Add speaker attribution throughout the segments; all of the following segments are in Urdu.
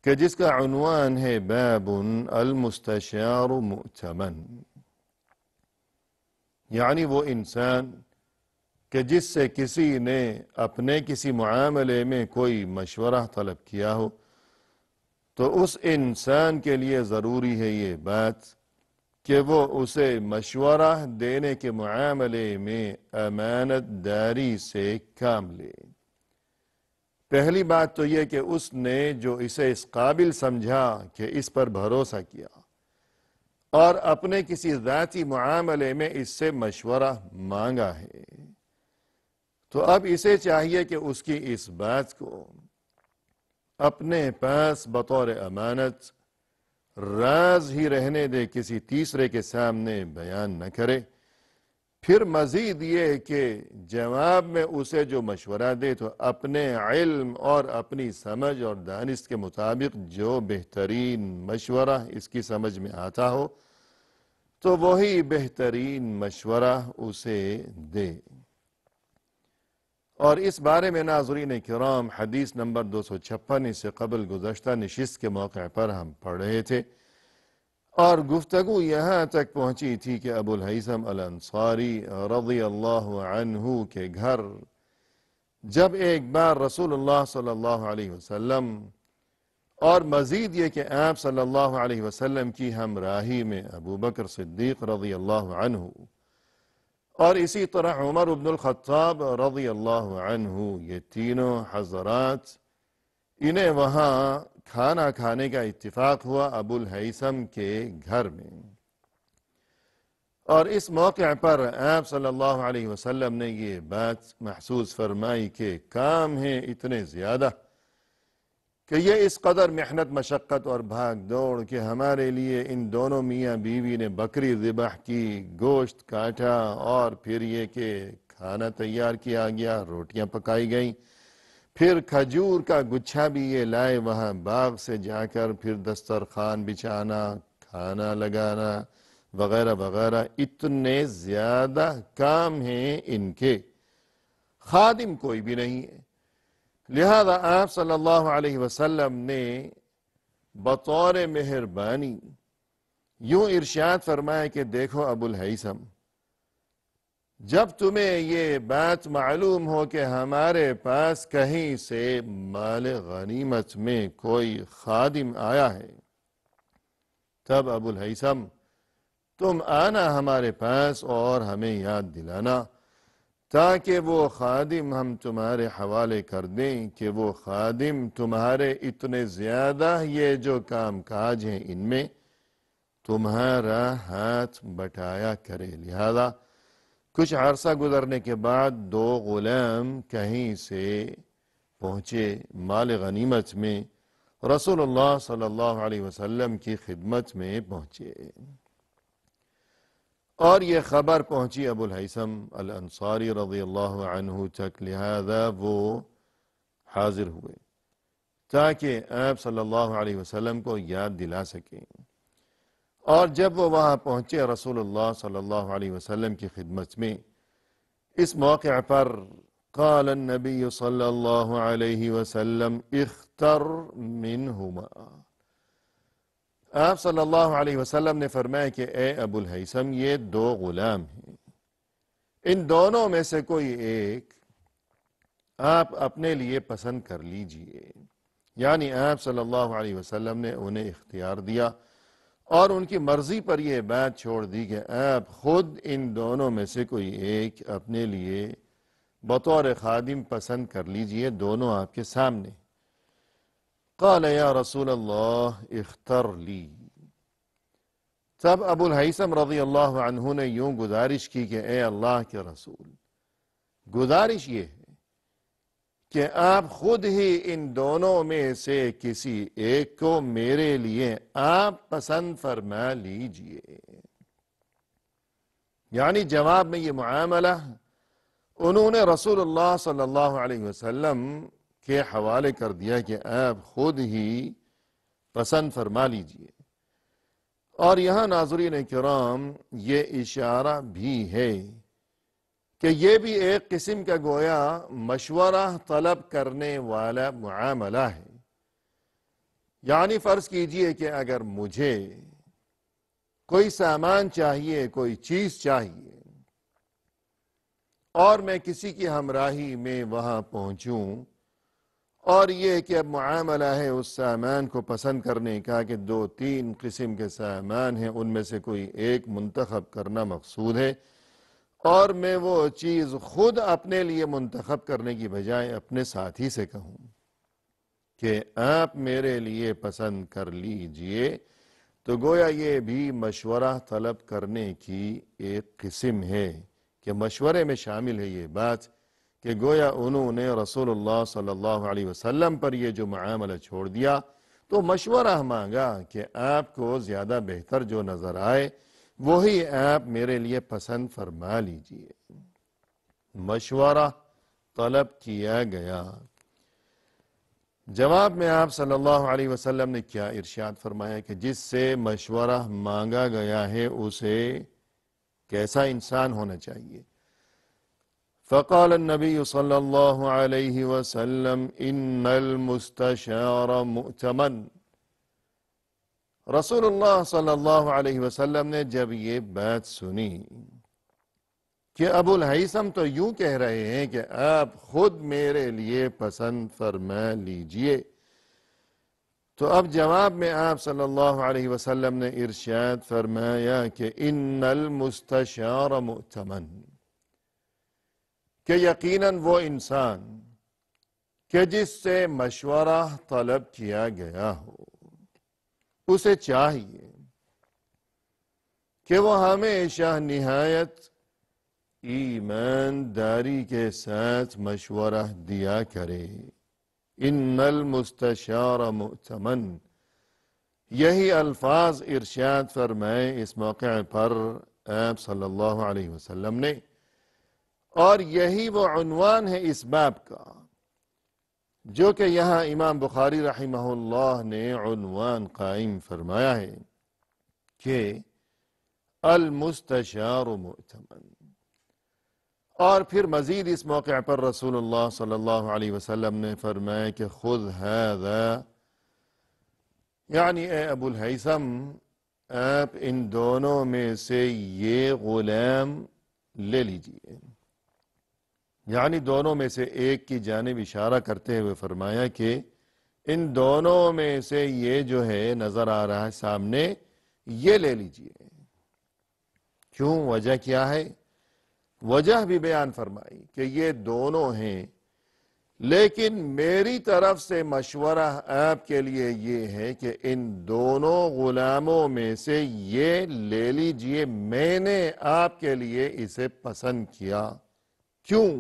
Speaker 1: کہ جس کا عنوان ہے باب المستشار مؤتمن، یعنی وہ انسان کہ جس سے کسی نے اپنے کسی معاملے میں کوئی مشورہ طلب کیا ہو، تو اس انسان کے لیے ضروری ہے یہ بات کہ وہ اسے مشورہ دینے کے معاملے میں امانت داری سے کام لے۔ پہلی بات تو یہ کہ اس نے جو اسے اس قابل سمجھا کہ اس پر بھروسہ کیا اور اپنے کسی ذاتی معاملے میں اس سے مشورہ مانگا ہے، تو اب اسے چاہیے کہ اس کی اس بات کو اپنے پاس بطور امانت راز ہی رہنے دے، کسی تیسرے کے سامنے بیان نہ کرے۔ پھر مزید یہ کہ جواب میں اسے جو مشورہ دے تو اپنے علم اور اپنی سمجھ اور دانش کے مطابق جو بہترین مشورہ اس کی سمجھ میں آتا ہو تو وہی بہترین مشورہ اسے دے۔ اور اس بارے میں ناظرین کرام حدیث نمبر 256 اس سے قبل گزشتہ نشست کے موقع پر ہم پڑھ رہے تھے، اور گفتگو یہاں تک پہنچی تھی کہ ابو الہیثم الانصاری رضی اللہ عنہ کے گھر جب ایک بار رسول اللہ صلی اللہ علیہ وسلم اور مزید یہ کہ آپ صلی اللہ علیہ وسلم کی ہمراہی میں ابو بکر صدیق رضی اللہ عنہ اور اسی طرح عمر بن الخطاب رضی اللہ عنہ، یہ تینوں حضرات انہیں وہاں کھانا کھانے کا اتفاق ہوا ابو الہیثم کے گھر میں، اور اس موقع پر آپ صلی اللہ علیہ وسلم نے یہ بات محسوس فرمائی کہ کام ہیں اتنے زیادہ کہ یہ اس قدر محنت مشقت اور بھاگ دوڑ کہ ہمارے لیے ان دونوں میاں بیوی نے بکری ذبح کی، گوشت کاٹا، اور پھر یہ کہ کھانا تیار کیا گیا، روٹیاں پکائی گئیں، پھر کھجور کا گچھا بھی یہ لائے وہاں باغ سے جا کر، پھر دسترخوان بچھانا، کھانا لگانا وغیرہ وغیرہ، اتنے زیادہ کام ہیں ان کے، خادم کوئی بھی نہیں ہے۔ لہذا آپ صلی اللہ علیہ وسلم نے بطور مہربانی یوں ارشاد فرمایا کہ دیکھو ابو الہیثم، جب تمہیں یہ بات معلوم ہو کہ ہمارے پاس کہیں سے مال غنیمت میں کوئی خادم آیا ہے، تب ابو الہیثم تم آنا ہمارے پاس اور ہمیں یاد دلانا تاکہ وہ خادم ہم تمہارے حوالے کر دیں کہ وہ خادم تمہارے اتنے زیادہ یہ جو کام کاج ہیں ان میں تمہارا ہاتھ بٹایا کرے۔ لہذا کچھ عرصہ گزرنے کے بعد دو غلام کہیں سے پہنچے مال غنیمت میں، رسول اللہ صلی اللہ علیہ وسلم کی خدمت میں پہنچے، اور یہ خبر پہنچی ابو الہیثم الانصاری رضی اللہ عنہ تک، لہذا وہ حاضر ہوئے تاکہ آپ صلی اللہ علیہ وسلم کو یاد دلا سکیں، اور جب وہ وہاں پہنچے رسول اللہ صلی اللہ علیہ وسلم کی خدمت میں، اس موقع پر قال النبی صلی اللہ علیہ وسلم اختر منہما، آپ صلی اللہ علیہ وسلم نے فرمایا کہ اے ابو الہیثم، یہ دو غلام ہیں، ان دونوں میں سے کوئی ایک آپ اپنے لیے پسند کر لیجئے۔ یعنی آپ صلی اللہ علیہ وسلم نے انہیں اختیار دیا اور ان کی مرضی پر یہ بات چھوڑ دی کہ آپ خود ان دونوں میں سے کوئی ایک اپنے لیے بطور خادم پسند کر لیجئے، دونوں آپ کے سامنے۔ قال یا رسول اللہ اختر لی، تب ابو الہیثم رضی اللہ عنہ نے یوں گزارش کی کہ اے اللہ کے رسول، گزارش یہ ہے کہ آپ خود ہی ان دونوں میں سے کسی ایک کو میرے لیے آپ پسند فرما لیجئے۔ یعنی جواب میں یہ معاملہ انہوں نے رسول اللہ صلی اللہ علیہ وسلم کے حوالے کر دیا کہ آپ خود ہی پسند فرما لیجئے۔ اور یہاں ناظرین کرام یہ اشارہ بھی ہے کہ یہ بھی ایک قسم کا گویا مشورہ طلب کرنے والا معاملہ ہے، یعنی فرض کیجئے کہ اگر مجھے کوئی سامان چاہیے، کوئی چیز چاہیے، اور میں کسی کی ہمراہی میں وہاں پہنچوں، اور یہ کہ اب معاملہ ہے اس سامان کو پسند کرنے کا کہ 2-3 قسم کے سامان ہیں، ان میں سے کوئی ایک منتخب کرنا مقصود ہے، اور میں وہ چیز خود اپنے لیے منتخب کرنے کی بجائے اپنے ساتھی سے کہوں کہ آپ میرے لیے پسند کر لیجئے، تو گویا یہ بھی مشورہ طلب کرنے کی ایک قسم ہے کہ مشورے میں شامل ہے یہ بات کہ گویا انہوں نے رسول اللہ صلی اللہ علیہ وسلم پر یہ جو معاملہ چھوڑ دیا، تو مشورہ مانگا کہ آپ کو زیادہ بہتر جو نظر آئے وہی آپ میرے لیے پسند فرما لیجئے۔ مشورہ طلب کیا گیا۔ جواب میں آپ صلی اللہ علیہ وسلم نے کیا ارشاد فرمایا کہ جس سے مشورہ مانگا گیا ہے اسے کیسا انسان ہونا چاہیے؟ فقال النبی صلی اللہ علیہ وسلم ان المستشار مؤتمن۔ رسول اللہ صلی اللہ علیہ وسلم نے جب یہ بات سنی کہ ابو الہیثم تو یوں کہہ رہے ہیں کہ آپ خود میرے لیے پسند فرما لیجئے، تو اب جواب میں آپ صلی اللہ علیہ وسلم نے ارشاد فرمایا کہ ان المستشار مؤتمن، کہ یقیناً وہ انسان کہ جس سے مشورہ طلب کیا گیا ہو اسے چاہیے کہ وہ ہمیشہ نہایت ایمانداری کے ساتھ مشورہ دیا کرے۔ ان المستشار مؤتمن، یہی الفاظ ارشاد فرمائے اس موقع پر آپ صلی اللہ علیہ وسلم نے، اور یہی وہ عنوان ہے اس باب کا جو کہ یہاں امام بخاری رحمہ اللہ نے عنوان قائم فرمایا ہے کہ المستشار مؤتمن۔ اور پھر مزید اس موقع پر رسول اللہ صلی اللہ علیہ وسلم نے فرمایا کہ خذ هذا، یعنی اے ابو الہیثم آپ ان دونوں میں سے یہ غلام لے لیجئے، یعنی دونوں میں سے ایک کی جانب اشارہ کرتے ہوئے فرمایا کہ ان دونوں میں سے یہ جو ہے نظر آ رہا ہے سامنے، یہ لے لیجئے۔ کیوں؟ وجہ کیا ہے؟ وجہ بھی بیان فرمائی کہ یہ دونوں ہیں، لیکن میری طرف سے مشورہ آپ کے لیے یہ ہے کہ ان دونوں غلاموں میں سے یہ لے لیجئے، میں نے آپ کے لیے اسے پسند کیا۔ کیوں؟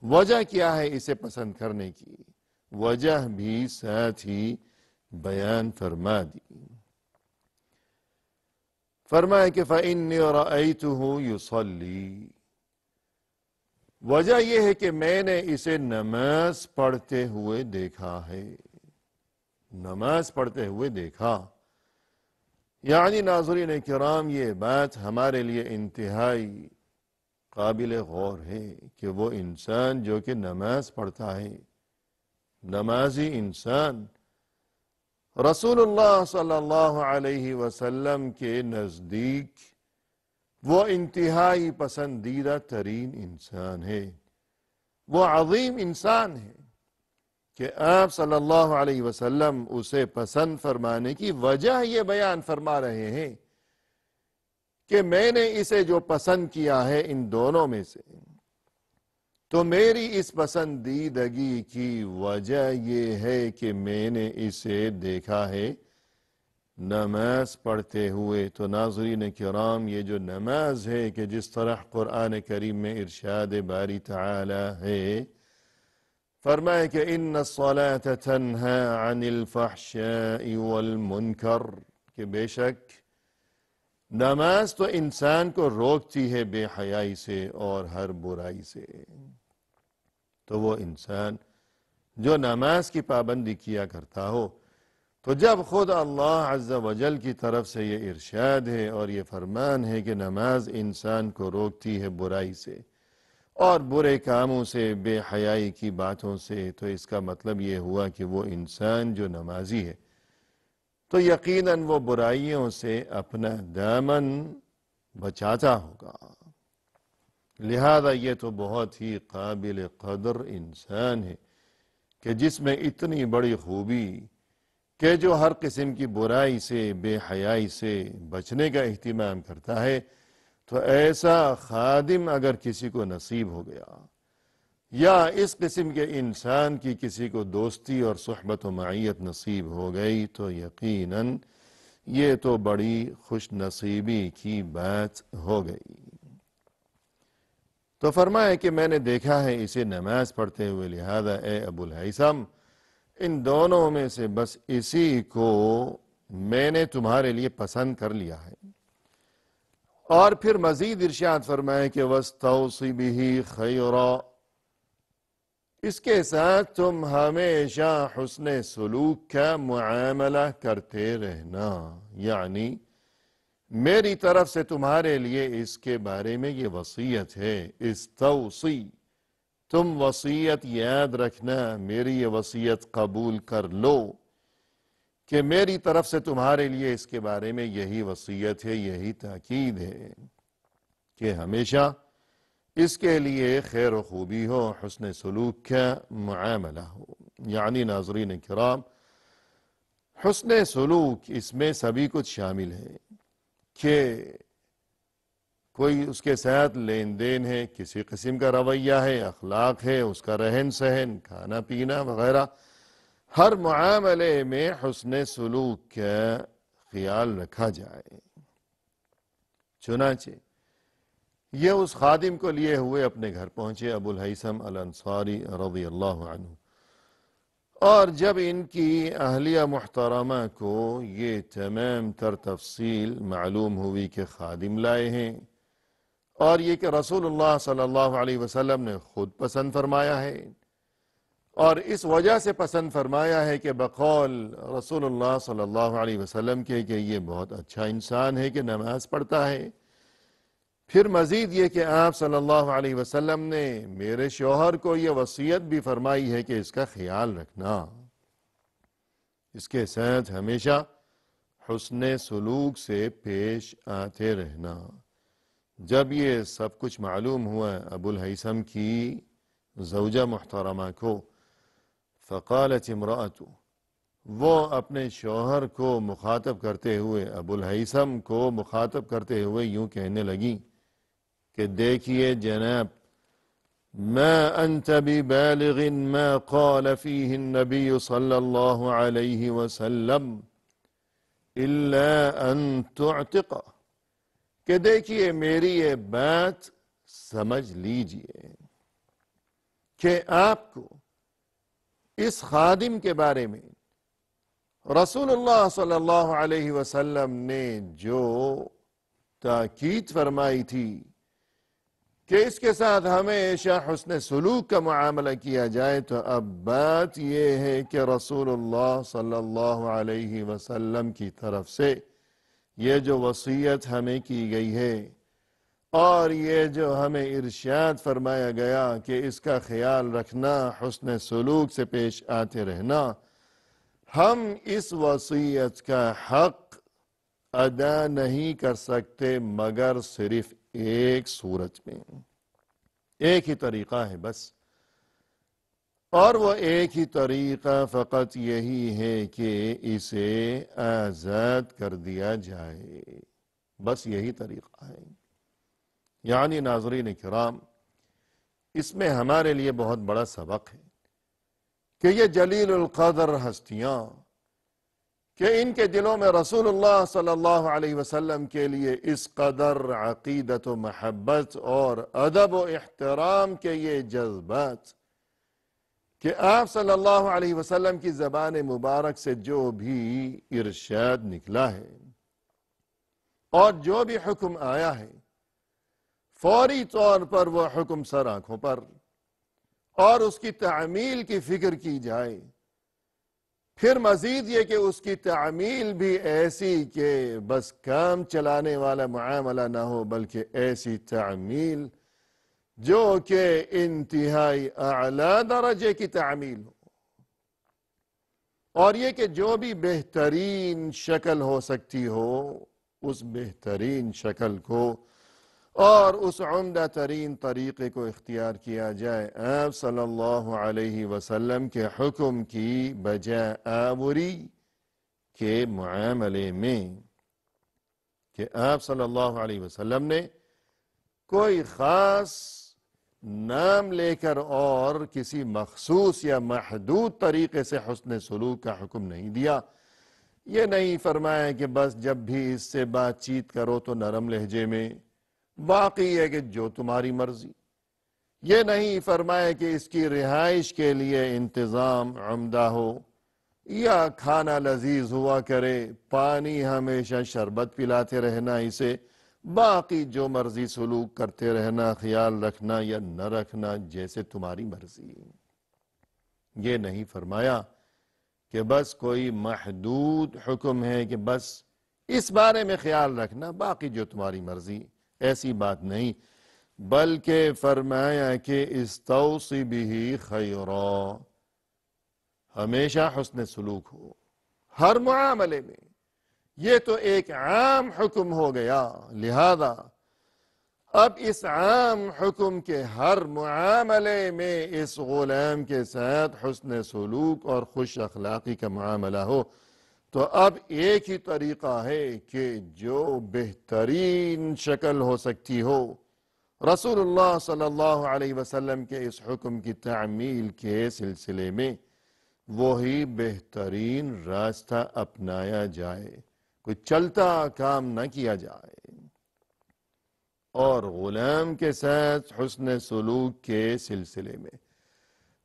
Speaker 1: وجہ کیا ہے اسے پسند کرنے کی؟ وجہ بھی ساتھ ہی بیان فرما دی۔ فرمائے کہ فَإِنِّي رَأَيْتُهُ يُصَلِّي، وجہ یہ ہے کہ میں نے اسے نماز پڑھتے ہوئے دیکھا ہے، نماز پڑھتے ہوئے دیکھا۔ یعنی ناظرین کرام یہ بات ہمارے لیے انتہائی قابل غور ہے کہ وہ انسان جو کہ نماز پڑھتا ہے، نمازی انسان، رسول اللہ صلی اللہ علیہ وسلم کے نزدیک وہ انتہائی پسندیدہ ترین انسان ہے، وہ عظیم انسان ہے کہ آپ صلی اللہ علیہ وسلم اسے پسند فرمانے کی وجہ یہ بیان فرما رہے ہیں کہ میں نے اسے جو پسند کیا ہے ان دونوں میں سے، تو میری اس پسندیدگی کی وجہ یہ ہے کہ میں نے اسے دیکھا ہے نماز پڑھتے ہوئے۔ تو ناظرین کرام یہ جو نماز ہے کہ جس طرح قرآن کریم میں ارشاد باری تعالی ہے، فرمائے کہ ان الصلاة تنہى عن الفحشاء والمنکر، کہ بے شک نماز تو انسان کو روکتی ہے بے حیائی سے اور ہر برائی سے۔ تو وہ انسان جو نماز کی پابندی کیا کرتا ہو، تو جب خود اللہ عز و جل کی طرف سے یہ ارشاد ہے اور یہ فرمان ہے کہ نماز انسان کو روکتی ہے برائی سے اور برے کاموں سے، بے حیائی کی باتوں سے، تو اس کا مطلب یہ ہوا کہ وہ انسان جو نمازی ہے تو یقیناً وہ برائیوں سے اپنا دامن بچاتا ہوگا۔ لہذا یہ تو بہت ہی قابل قدر انسان ہے کہ جس میں اتنی بڑی خوبی کہ جو ہر قسم کی برائی سے، بے حیائی سے بچنے کا اہتمام کرتا ہے، تو ایسا خادم اگر کسی کو نصیب ہو گیا یا اس قسم کے انسان کی کسی کو دوستی اور صحبت و معیت نصیب ہو گئی تو یقیناً یہ تو بڑی خوش نصیبی کی بات ہو گئی۔ تو فرمایا کہ میں نے دیکھا ہے اسے نماز پڑھتے ہوئے، لہذا اے ابو الہیثم ان دونوں میں سے بس اسی کو میں نے تمہارے لیے پسند کر لیا ہے۔ اور پھر مزید ارشاد فرمائے کہ وَاسْتَوْصِ بِهِ خَيْرًا، اس کے ساتھ تم ہمیشہ حسن سلوک کا معاملہ کرتے رہنا، یعنی میری طرف سے تمہارے لیے اس کے بارے میں یہ وصیت ہے۔ استوصی، تم وصیت یاد رکھنا، میری یہ وصیت قبول کر لو کہ میری طرف سے تمہارے لیے اس کے بارے میں یہی وصیت ہے، یہی تاکید ہے کہ ہمیشہ اس کے لیے خیر و خوبی ہو، حسن سلوک کا معاملہ ہو۔ یعنی ناظرین کرام، حسن سلوک اس میں سبھی کچھ شامل ہے کہ کوئی اس کے ساتھ لین دین ہے، کسی قسم کا رویہ ہے، اخلاق ہے، اس کا رہن سہن، کھانا پینا وغیرہ، ہر معاملے میں حسن سلوک کا خیال رکھا جائے۔ چنانچہ یہ اس خادم کو لیے ہوئے اپنے گھر پہنچے، ابو الہیثم الانصاری رضی اللہ عنہ، اور جب ان کی اہلیہ محترمہ کو یہ تمام تر تفصیل معلوم ہوئی کہ خادم لائے ہیں اور یہ کہ رسول اللہ صلی اللہ علیہ وسلم نے خود پسند فرمایا ہے، اور اس وجہ سے پسند فرمایا ہے کہ بقول رسول اللہ صلی اللہ علیہ وسلم کے کہ یہ بہت اچھا انسان ہے کہ نماز پڑھتا ہے، پھر مزید یہ کہ آپ صلی اللہ علیہ وسلم نے میرے شوہر کو یہ وصیت بھی فرمائی ہے کہ اس کا خیال رکھنا، اس کے ساتھ ہمیشہ حسن سلوک سے پیش آتے رہنا۔ جب یہ سب کچھ معلوم ہوا ابو الہیثم کی زوجہ محترمہ کو، فقالت امرأۃ، وہ اپنے شوہر کو مخاطب کرتے ہوئے، ابو الہیثم کو مخاطب کرتے ہوئے یوں کہنے لگیں کہ دیکھیے جناب، ما انت ببالغ ما قال فيه النبي صلى الله عليه وسلم الا ان تعتق، کہ دیکھیے میری یہ بات سمجھ لیجئے کہ آپ کو اس خادم کے بارے میں رسول اللہ صلی اللہ علیہ وسلم نے جو تاکید فرمائی تھی کہ اس کے ساتھ ہمیشہ حسن سلوک کا معاملہ کیا جائے، تو اب بات یہ ہے کہ رسول اللہ صلی اللہ علیہ وسلم کی طرف سے یہ جو وصیت ہمیں کی گئی ہے اور یہ جو ہمیں ارشاد فرمایا گیا کہ اس کا خیال رکھنا، حسن سلوک سے پیش آتے رہنا، ہم اس وصیت کا حق ادا نہیں کر سکتے مگر صرف ایک صورت میں، ایک ہی طریقہ ہے بس، اور وہ ایک ہی طریقہ فقط یہی ہے کہ اسے آزاد کر دیا جائے، بس یہی طریقہ ہے۔ یعنی ناظرین کرام، اس میں ہمارے لیے بہت بڑا سبق ہے کہ یہ جلیل القدر ہستیاں کہ ان کے دلوں میں رسول اللہ صلی اللہ علیہ وسلم کے لیے اس قدر عقیدت و محبت اور ادب و احترام کے یہ جذبات کہ آپ صلی اللہ علیہ وسلم کی زبان مبارک سے جو بھی ارشاد نکلا ہے اور جو بھی حکم آیا ہے، فوری طور پر وہ حکم سر آنکھوں پر اور اس کی تعمیل کی فکر کی جائے، پھر مزید یہ کہ اس کی تعمیل بھی ایسی کہ بس کام چلانے والا معاملہ نہ ہو، بلکہ ایسی تعمیل جو کہ انتہائی اعلیٰ درجے کی تعمیل ہو، اور یہ کہ جو بھی بہترین شکل ہو سکتی ہو اس بہترین شکل کو اور اس عمدہ ترین طریقے کو اختیار کیا جائے آپ صلی اللہ علیہ وسلم کے حکم کی بجا آوری کے معاملے میں، کہ آپ صلی اللہ علیہ وسلم نے کوئی خاص نام لے کر اور کسی مخصوص یا محدود طریقے سے حسن سلوک کا حکم نہیں دیا. یہ نہیں فرمایا کہ بس جب بھی اس سے بات چیت کرو تو نرم لہجے میں، باقی ہے کہ جو تمہاری مرضی. یہ نہیں فرمایا کہ اس کی رہائش کے لیے انتظام عمدہ ہو یا کھانا لذیذ ہوا کرے، پانی ہمیشہ شربت پلاتے رہنا اسے، باقی جو مرضی سلوک کرتے رہنا، خیال رکھنا یا نہ رکھنا جیسے تمہاری مرضی. یہ نہیں فرمایا کہ بس کوئی محدود حکم ہے کہ بس اس بارے میں خیال رکھنا، باقی جو تمہاری مرضی. ایسی بات نہیں، بلکہ فرمایا کہ استوصی بہ خیرا، ہمیشہ حسن سلوک ہو ہر معاملے میں. یہ تو ایک عام حکم ہو گیا، لہذا اب اس عام حکم کے ہر معاملے میں اس غلام کے ساتھ حسن سلوک اور خوش اخلاقی کا معاملہ ہو. تو اب ایک ہی طریقہ ہے کہ جو بہترین شکل ہو سکتی ہو رسول اللہ صلی اللہ علیہ وسلم کے اس حکم کی تعمیل کے سلسلے میں، وہی بہترین راستہ اپنایا جائے، کوئی چلتا کام نہ کیا جائے. اور غلام کے ساتھ حسن سلوک کے سلسلے میں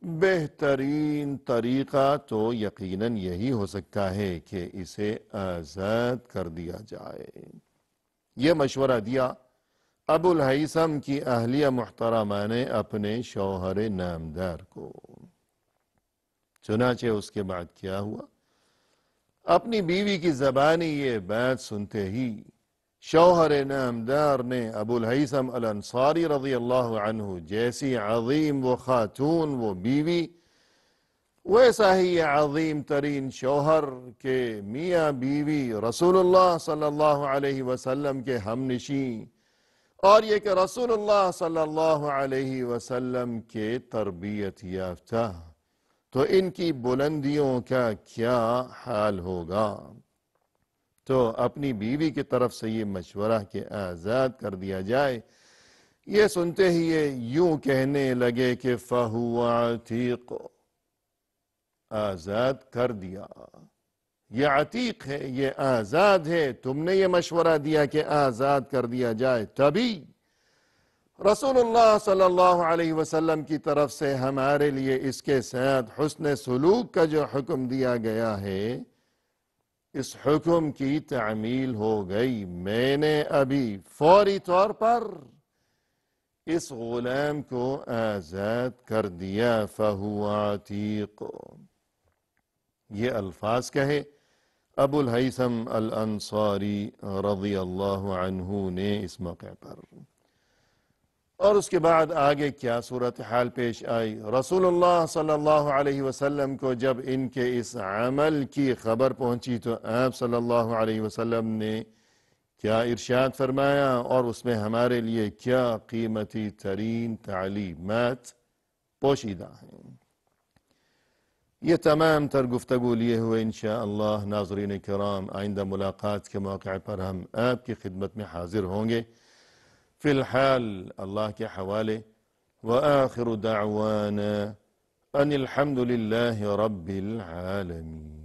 Speaker 1: بہترین طریقہ تو یقیناً یہی ہو سکتا ہے کہ اسے آزاد کر دیا جائے. یہ مشورہ دیا ابو الہیثم کی اہلیہ محترمہ نے اپنے شوہر نامدار کو. چنانچہ اس کے بعد کیا ہوا، اپنی بیوی کی زبانی یہ بات سنتے ہی شوہر نامدار نے ابو الہیثم الانصاری رضی اللہ عنہ جیسی عظیم و خاتون وہ بیوی، ویسا ہی عظیم ترین شوہر کے میاں بیوی رسول اللہ صلی اللہ علیہ وسلم کے ہم نشیں، اور یہ کہ رسول اللہ صلی اللہ علیہ وسلم کے تربیت یافتہ، تو ان کی بلندیوں کا کیا حال ہوگا. تو اپنی بیوی کی طرف سے یہ مشورہ کہ آزاد کر دیا جائے، یہ سنتے ہی یہ یوں کہنے لگے کہ فَهُوَ عَتِيقٌ، آزاد کر دیا، یہ عتیق ہے، یہ آزاد ہے. تم نے یہ مشورہ دیا کہ آزاد کر دیا جائے، تبھی رسول اللہ صلی اللہ علیہ وسلم کی طرف سے ہمارے لیے اس کے ساتھ حسن سلوک کا جو حکم دیا گیا ہے، اس حکم کی تعمیل ہو گئی. میں نے ابھی فوری طور پر اس غلام کو آزاد کر دیا. فَهُوَ عَتِيقٌ، یہ الفاظ کہے ابو الہیثم الانصاری رضی اللہ عنہ نے اس موقع پر. اور اس کے بعد آگے کیا صورتحال پیش آئی. رسول اللہ صلی اللہ علیہ وسلم کو جب ان کے اس عمل کی خبر پہنچی تو آپ صلی اللہ علیہ وسلم نے کیا ارشاد فرمایا، اور اس میں ہمارے لیے کیا قیمتی ترین تعلیمات پوشیدہ ہیں. یہ تمام تر گفتگو لیے ہوئے انشاءاللہ ناظرین کرام آئندہ ملاقات کے موقع پر ہم آپ کی خدمت میں حاضر ہوں گے. فی الحال اللہ کے حوالے وآخر دعوانا ان الحمد للہ رب العالمین.